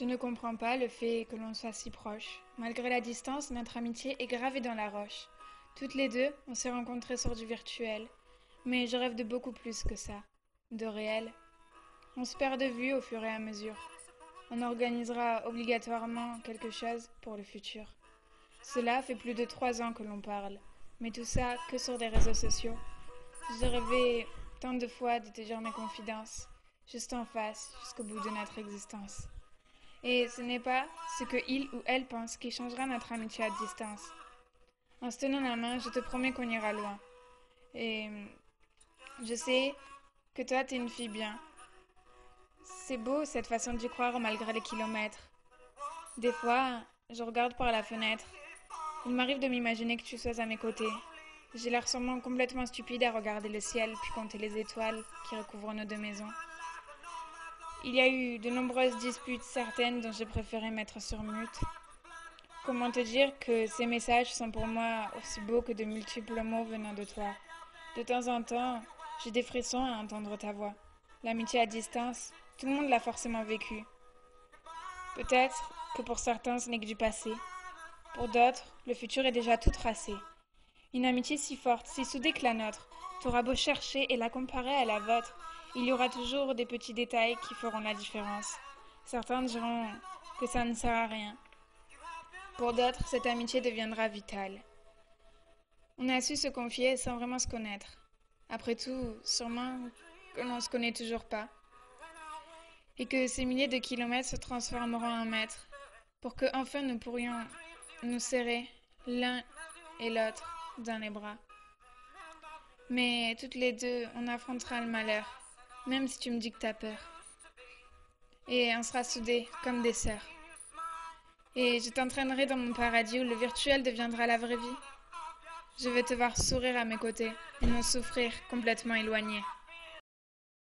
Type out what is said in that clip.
Je ne comprends pas le fait que l'on soit si proches. Malgré la distance, notre amitié est gravée dans la roche. Toutes les deux, on s'est rencontrées sur du virtuel. Mais je rêve de beaucoup plus que ça. De réel. On se perd de vue au fur et à mesure. On organisera obligatoirement quelque chose pour le futur. Cela fait plus de 3 ans que l'on parle. Mais tout ça que sur des réseaux sociaux. J'ai rêvé tant de fois de te dire mes confidences, juste en face, jusqu'au bout de notre existence. Et ce n'est pas ce que il ou elle pense qui changera notre amitié à distance. En se tenant la main, je te promets qu'on ira loin. Et je sais que toi, t'es une fille bien. C'est beau cette façon d'y croire malgré les kilomètres. Des fois, je regarde par la fenêtre. Il m'arrive de m'imaginer que tu sois à mes côtés. J'ai l'air sûrement complètement stupide à regarder le ciel puis compter les étoiles qui recouvrent nos deux maisons. Il y a eu de nombreuses disputes, certaines dont j'ai préféré mettre sur mute. Comment te dire que ces messages sont pour moi aussi beaux que de multiples mots venant de toi. De temps en temps, j'ai des frissons à entendre ta voix. L'amitié à distance, tout le monde l'a forcément vécu. Peut-être que pour certains ce n'est que du passé. Pour d'autres, le futur est déjà tout tracé. Une amitié si forte, si soudée que la nôtre, t'auras beau chercher et la comparer à la vôtre, il y aura toujours des petits détails qui feront la différence. Certains diront que ça ne sert à rien. Pour d'autres, cette amitié deviendra vitale. On a su se confier sans vraiment se connaître. Après tout, sûrement que l'on ne se connaît toujours pas. Et que ces milliers de kilomètres se transformeront en mètres, pour que enfin nous pourrions nous serrer l'un et l'autre dans les bras. Mais toutes les deux, on affrontera le malheur, même si tu me dis que t'as peur. Et on sera soudés comme des sœurs. Et je t'entraînerai dans mon paradis où le virtuel deviendra la vraie vie. Je vais te voir sourire à mes côtés et non souffrir complètement éloigné.